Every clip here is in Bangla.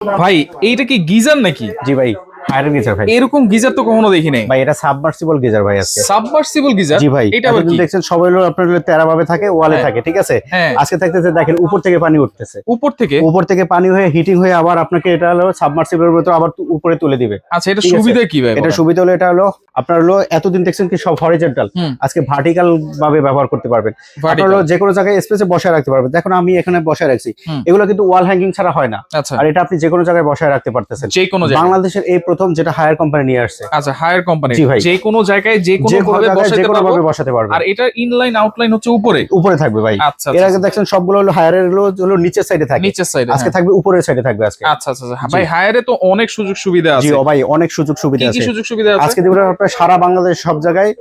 ভাই এইটা কি গিজার নাকি? জি ভাই, হায়ারের গিজার ভাই। এরকম গিজার তো কখনো দেখি নাই ভাই এটা সাবমার্সিবল গিজার ভাই আজকে। Submersible geyser? জি ভাই, এটা আবার এতদিন কি? দেখছেন সবাই হলো আপনার হলো তেরা ভাবে থাকে, ওয়ালে হ্যাঁ, থাকে, ঠিক আছে। হ্যাঁ। আজকে থাকতেছে দেখেন উপর থেকে পানি উঠতেছে, উপর থেকে? উপর থেকে পানি হয়ে হিটিং হয়ে আবার আপনাকে এটা হলো সাবমার্সিবলের ভিতর আবার উপরে তুলে দিবে। আচ্ছা, এটা ঠিক আছে? সুবিধা কি ভাই? এটা সুবিধা হলো, এটা হলো আপনার হলো এতদিন দেখছেন কি সব হরিজন্টাল, হুম। আজকে ভার্টিক্যাল ভাবে ব্যবহার করতে পারবেন। আপনার Vertical। হলো যে কোনো জায়গায় স্পেসে বসায় রাখতে পারবেন। দেখুন আমি এখানে বসায় রাখছি, হুম। এগুলো কিন্তু ওয়াল হ্যাঙ্গিং ছাড়া হয় না। আচ্ছা, আর এটা আপনি যে কোনো জায়গায় বসায় রাখতে পারতেছেন। যে কোনো জায়গায়? বাংলাদেশের এই প্রথম যেটা হায়ার কোম্পানি নিয়ে আসছে। আচ্ছা, হায়ার কোম্পানি। জি ভাই। যে কোনো জায়গায় যে কোনো যে কোনো ভাবে জায়গায় যে বসাইতে কোনো পারবো। ভাবে বসাতে পারবেন। আর এটা ইনলাইন আউটলাইন হচ্ছে উপরে? উপরে থাকবে ভাই। আচ্ছা, এর আচ্ছা, আগে দেখছেন সবগুলো হলো হায়ারের হলো নিচের সাইডে থাকে, নিচের সাইডে। আজকে থাকবে উপরের সাইডে থাকবে আজকে। আচ্ছা, আচ্ছা, আচ্ছা। ভাই হায়ারে তো অনেক সুযোগ সুবিধা জি আছে। ও ভাই, অনেক সুযোগ সুবিধা কি কি আছে। সুযোগ সুবিধা আছে? আজকে দেখবেন আপনার সারা বাংলাদেশ সব জায়গায়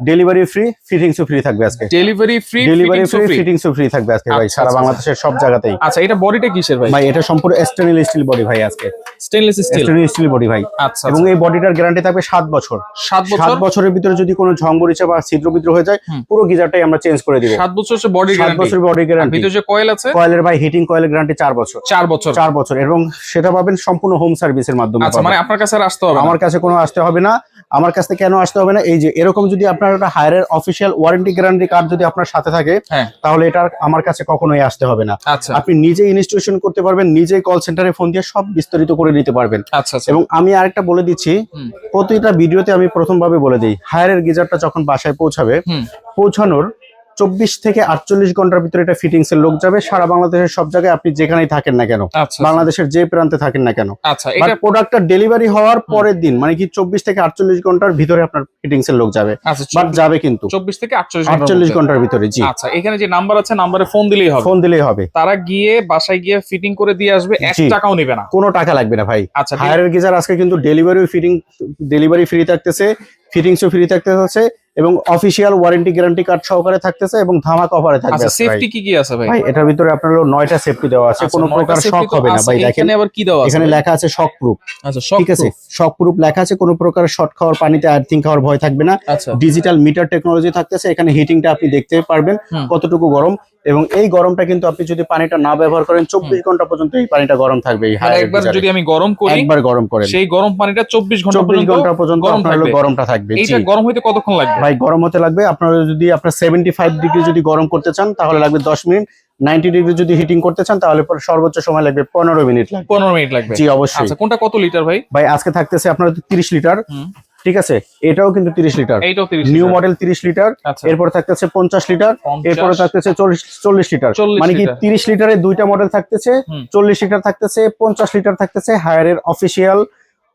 ডেলিভারি ফ্রি, ফিটিংসও ফ্রি থাকবে আজকে। ডেলিভারি ফ্রি, ডেলিভারি ফিটিংসও ফ্রি, ফ্রি। ফিটিংসও ফ্রি থাকবে আজকে ভাই, আচ্ছা, সারা আচ্ছা, বাংলাদেশের সব জায়গাতেই। আচ্ছা, এটা বডিটা কিসের ভাই? ভাই এটা সম্পূর্ণ স্টেনলেস স্টিল বডি ভাই আজকে। Stainless steel. Stainless steel body ভাই। আচ্ছা, এবং আচ্ছা। এই বডিটার গ্যারান্টি থাকবে 7 বছর। 7 7 বছর? বছরের ভিতরে যদি কোনো ঝং মরিচা বা ছিদ্র বিদ্রোহ হয়ে যায়, হুম। পুরো গিজারটাই আমরা চেঞ্জ করে দিব। 7 বছর হচ্ছে বডি 7 গ্যারান্টি। বছর বডি আর গ্যারান্টি। ভিতরে যে কয়েল আছে? কয়েলের ভাই হিটিং কয়েলের গ্যারান্টি 4 বছর। 4 বছর। 4 বছর, এবং সেটা পাবেন সম্পূর্ণ হোম সার্ভিসের মাধ্যমে আচ্ছা, পাবেন। মানে আপনার কাছে আর আসতে হবে না? আমার কাছে কোনো আসতে হবে না। আমার কাছে কেন আসতে হবে না, এই যে এরকম যদি আপনার একটা হায়ারের অফিসিয়াল ওয়ারেন্টি গ্যারান্টি কার্ড যদি আপনার সাথে থাকে, হ্যাঁ। তাহলে এটা আমার কাছে কখনোই আসতে হবে না। আচ্ছা, আপনি নিজেই ইনস্টলেশন করতে পারবেন, নিজেই কল সেন্টারে ফোন দিয়ে সব বিস্তারিত করে নিতে পারবেন। আচ্ছা, আচ্ছা। এবং আমি আরেকটা বলে দিচ্ছি, হুম। প্রতিটা ভিডিওতে আমি প্রথমভাবে বলে দিই, হায়ারের গিজারটা যখন বাসায় পৌঁছাবে, হুম। পৌঁছানোর 24 থেকে 48 ঘন্টার ভিতরে এটা ফিটিংস এর লোক যাবে সারা বাংলাদেশের সব জায়গায়, আপনি যেখানেই থাকেন না কেন, আচ্ছা, বাংলাদেশের যে প্রান্তে থাকেন না কেন। আচ্ছা, বাট এটা প্রোডাক্টটা ডেলিভারি হওয়ার পরের দিন, মানে কি 24 থেকে 48 ঘন্টার ভিতরে আপনার ফিটিংস এর লোক যাবে। আচ্ছা, বাট যাবে কিন্তু 24 থেকে 48 48 ঘন্টার ভিতরে। জি, আচ্ছা, এখানে যে নাম্বার আছে নাম্বারে ফোন দিলেই হবে? ফোন দিলেই হবে। তারা গিয়ে বাসায় গিয়ে ফিটিং করে দিয়ে আসবে, 1 জি। টাকাও নেবে না? কোনো টাকা লাগবে না ভাই। আচ্ছা, হায়ারের গিজার আজকে কিন্তু ডেলিভারি ফ্রি থাকতেছে, ফিটিংসও ফ্রি থাকতেছে, এবং অফিসিয়াল ওয়ারেন্টি গ্যারান্টি কার্ড সহকারে থাকতেছে, এবং ধামাকা অফারে থাকবে। আচ্ছা, আজকে ভাই। সেফটি কি কি আছে ভাই? ভাই এটার ভিতরে আপনার হলো 9টা সেফটি দেওয়া আছে, আচ্ছা, কোনো 9টা প্রকার safety শক তো হবে না আছে। ভাই। দেখেন এখানে আবার কি দেওয়া আছে এখানে ভাই? লেখা আছে শক প্রুফ। আচ্ছা, শক ঠিক আছে, proof। শক প্রুফ লেখা আছে, কোনো প্রকার শর্ট খাওয়ার পানিতে আর্থিং খাওয়ার ভয় থাকবে না। আচ্ছা। ডিজিটাল মিটার টেকনোলজি থাকতেছে, এখানে হিটিংটা আপনি দেখতে পারবেন হুম। কতটুকু গরম, এবং এই গরমটা কিন্তু আপনি যদি পানিটা না ব্যবহার করেন 24 ঘন্টা পর্যন্ত এই পানিটা গরম থাকবে। এই মানে হায়ারের একবার গিজারে যদি আমি গরম করি, একবার গরম করেন, সেই গরম পানিটা 24 ঘন্টা 24 ঘন্টা পর্যন্ত গরম আপনার হলো থাকবে। গরমটা থাকবে। এইটা জি গরম হইতে কতক্ষণ লাগবে? ভাই, গরম হতে লাগবে আপনার যদি আপনার 75 ডিগ্রি যদি গরম করতে চান তাহলে লাগবে 10 মিনিট, 90 ডিগ্রি যদি হিটিং করতে চান তাহলে পরে সর্বোচ্চ সময় লাগবে 15 মিনিট লাগবে। 15 মিনিট লাগবে? জি অবশ্যই। আচ্ছা, কোনটা কত লিটার ভাই? ভাই আজকে থাকতেছে আপনার 30 লিটার। হুম। ঠিক আছে, এটাও কিন্তু 30 লিটার, এইটাও 30 নিউ লিটার। Model 30 litre. আচ্ছা। এরপর থাকতেছে 50 লিটার, 50, এরপরে থাকতেছে 40 লিটার। 40 মানে কি লিটার। 30 লিটারের দুইটা মডেল থাকতেছে, হুম। 40 লিটার থাকতেছে, 50 লিটার থাকতেছে। হায়ারের অফিসিয়াল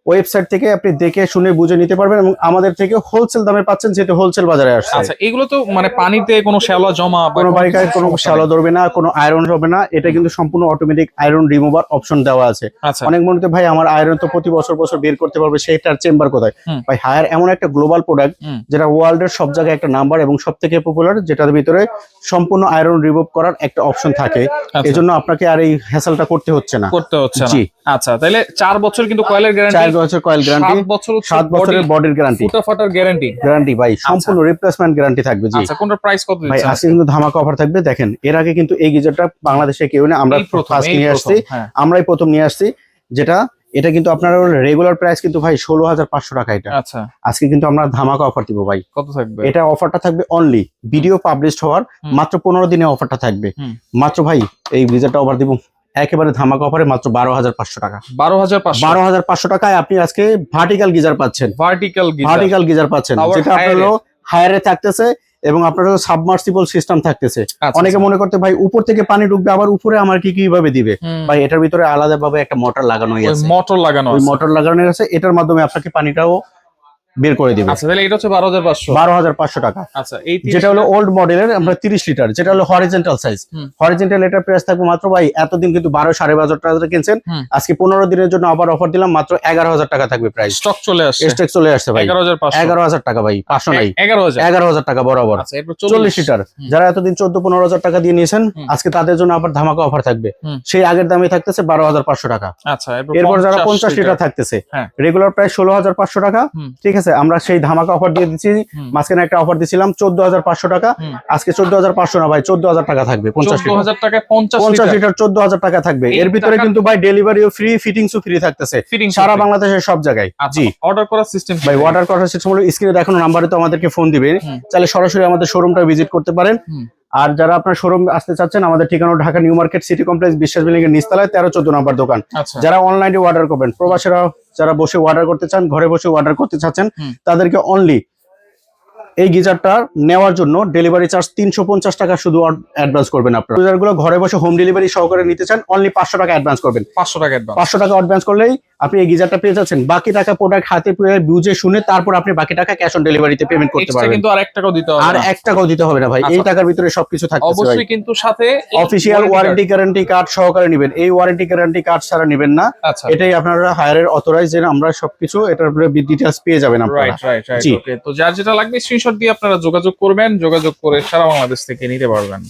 ওয়েবসাইট থেকে আপনি দেখে শুনে বুঝে নিতে পারবেন, এবং আমাদের থেকে হোলসেল দামে পাচ্ছেন, যেহেতু হোলসেল বাজারে আসছে। আচ্ছা, এগুলো তো মানে পানিতে কোনো শ্যাওলা জমা বা কোনো বাড়িকায় কিছু কোনো সমস্যা শ্যালো নেই? ধরবে না, কোনো আয়রন হবে না। এটা কিন্তু সম্পূর্ণ অটোমেটিক আয়রন রিমুভার অপশন দেওয়া আছে। আচ্ছা। অনেক মনে হয় ভাই আমার আয়রন তো প্রতি বছর বছর বের করতে পারবে, সেটার চেম্বার কোথায়? হুম। ভাই হায়ার এমন একটা গ্লোবাল প্রোডাক্ট হুম। যেটা ওয়ার্ল্ড এর সব জায়গায় একটা নাম্বার এবং সব থেকে পপুলার, যেটার ভিতরে সম্পূর্ণ আয়রন রিমুভ করার একটা অপশন থাকে। আচ্ছা। এজন্য আপনাকে আর এই হ্যাসেলটা করতে হচ্ছে না। করতে হচ্ছে না। জি। আচ্ছা, তাহলে 4 বছর কিন্তু কয়েলের গ্যারান্টি, 4 বছর কয়েল গ্যারান্টি, 7 বছর 7 বছরের বডির গ্যারান্টি, ফুটাফাটার গ্যারান্টি। গ্যারান্টি ভাই, সম্পূর্ণ রিপ্লেসমেন্ট গ্যারান্টি থাকবে। জি আচ্ছা, কোনটার প্রাইস কত ভাই, দিচ্ছেন? আজকে কিন্তু ধামাকা অফার থাকবে। দেখেন এর আগে কিন্তু এই গিজারটা বাংলাদেশে কেউ না, আমরা এই প্রথম, ফার্স্ট এই নিয়ে প্রথম, আসছি, হ্যাঁ। আমরাই প্রথম নিয়ে আসছি। যেটা এটা কিন্তু আপনার রেগুলার প্রাইস কিন্তু ভাই 16,500 টাকা। এটা আচ্ছা, আজকে কিন্তু আমরা ধামাকা অফার দিব ভাই। কত থাকবে? এটা অফারটা থাকবে অনলি ভিডিও পাবলিশড হওয়ার হুম। মাত্র 15 দিনে অফারটা থাকবে। হুম। মাত্র ভাই এই গিজারটা অফার দিব একেবারে ধামাকা অফারে মাত্র 12,500 টাকা। 12,500? 12,500 টাকায় আপনি আজকে ভার্টিক্যাল গিজার পাচ্ছেন। Vertical geyser. ভার্টিক্যাল গিজার পাচ্ছেন, আবার যেটা আপনার হলো হায়ারে থাকতেছে, এবং আপনার সাবমার্সিবল সিস্টেম থাকতেছে। আচ্ছা, অনেকে মনে করতে ভাই উপর থেকে পানি ঢুকবে, আবার উপরে আমার কি কিভাবে দিবে? হুম। ভাই এটার ভিতরে আলাদা ভাবে একটা মোটর লাগানোই ওই আছে, মোটর লাগানো ওই আছে। মোটর লাগানো আছে, এটার মাধ্যমে আপনাকে পানিটাও বের করে দিবে। আচ্ছা, তাহলে এটা হচ্ছে 12,500? 12,500 টাকা। আচ্ছা, এই যেটা হলো ওল্ড মডেলের আমরা 30 লিটার, যেটা হলো হরিজন্টাল সাইজ। হুম। হরিজন্টাল এটার প্রাইস থাকবে মাত্র ভাই, এতদিন কিন্তু 12,500 টাকা কিনছেন, হুম। আজকে 15 দিনের জন্য আবার অফার দিলাম, মাত্র 11,000 টাকা থাকবে প্রাইস। স্টক চলে আসছে? স্টক চলে আসছে ভাই, 11,500? 11,000 টাকা ভাই, 500 নাই, 11,000? 11,000 টাকা বরাবর। আচ্ছা, এরপর 40 লিটার, যারা এতদিন 14-15,000 টাকা দিয়ে নিয়েছেন, হুম। আজকে তাদের জন্য আবার ধামাকা অফার থাকবে। হুম। সেই আগের দামে থাকতেছে 12,500 টাকা। আচ্ছা, এরপর যারা 50 লিটার থাকতেছে, হ্যাঁ। রেগুলার প্রাইস 16,500 টাকা। হুম। ঠিক আছে, আছে, আমরা সেই ধামাকা অফার দিয়ে দিচ্ছি। মাঝখানে একটা অফার দিছিলাম 14,500 টাকা, আজকে 14,500 না ভাই, 14,000 টাকা থাকবে। 14,000 টাকায় 50 লিটার 14,000 টাকা থাকবে। এই এর ভিতরে টাকা- কিন্তু ভাই ডেলিভারিও ফ্রি, ফিটিংসও ফ্রি থাকতেছে Fittings ও সারা free। বাংলাদেশের সব জায়গায়। জি অর্ডার করার সিস্টেম ভাই, অর্ডার করার সিস্টেম হলো স্ক্রিনে দেখানো নাম্বারে তো আমাদেরকে ফোন দিবেন, চাইলে সরাসরি আমাদের শোরুমটা ভিজিট করতে পারেন। আর যারা আপনার শোরুম আসতে চাচ্ছেন, আমাদের ঠিকানা Dhaka new market city complex বিশ্বাস বিল্ডিং এর নিচতলায় 13-14 নম্বর দোকান। আচ্ছা যারা অনলাইনে অর্ডার করবেন, প্রবাসীরা যারা বসে অর্ডার করতে চান, ঘরে বসে অর্ডার করতে চাচ্ছেন, তাদেরকে অনলি এই গিজারটা নেওয়ার জন্য ডেলিভারি চার্জ 350 টাকা শুধু অ্যাডভান্স করবেন। আপনারা গিজারগুলো ঘরে বসে হোম ডেলিভারি সহকারে নিতে চান, অনলি 500 টাকা অ্যাডভান্স করবেন। 500 টাকা অ্যাডভান্স। 500 টাকা অ্যাডভান্স করলেই আপনি এই গিজারটা পেয়ে যাচ্ছেন। বাকি টাকা প্রোডাক্ট হাতে পেয়ে বুঝে শুনে তারপর আপনি বাকি টাকা ক্যাশ অন ডেলিভারিতে পেমেন্ট করতে এক্সট্রা পারবেন। কিন্তু আর 1 টাকাও দিতে হবে আর না। 1 টাকাও দিতে হবে না ভাই, এই আচ্ছা। টাকার ভিতরে সবকিছু থাকতেছে ভাই। অবশ্যই কিন্তু সাথে অফিশিয়াল ওয়ারেন্টি গ্যারান্টি কার্ড সহকারে নেবেন, এই ওয়ারেন্টি গ্যারান্টি কার্ড ছাড়া নেবেন না। আচ্ছা এটাই আপনারা হায়ারের অথরাইজ, যে আমরা সবকিছু এটার উপরে ডিটেইলস পেয়ে যাবেন আপনারা। রাইট রাইট রাইট জি। ওকে, তো যার যেটা লাগবে স্ক্রিনশট দিয়ে আপনারা যোগাযোগ করবেন, যোগাযোগ করে সারা বাংলাদেশ থেকে নিতে পারবেন।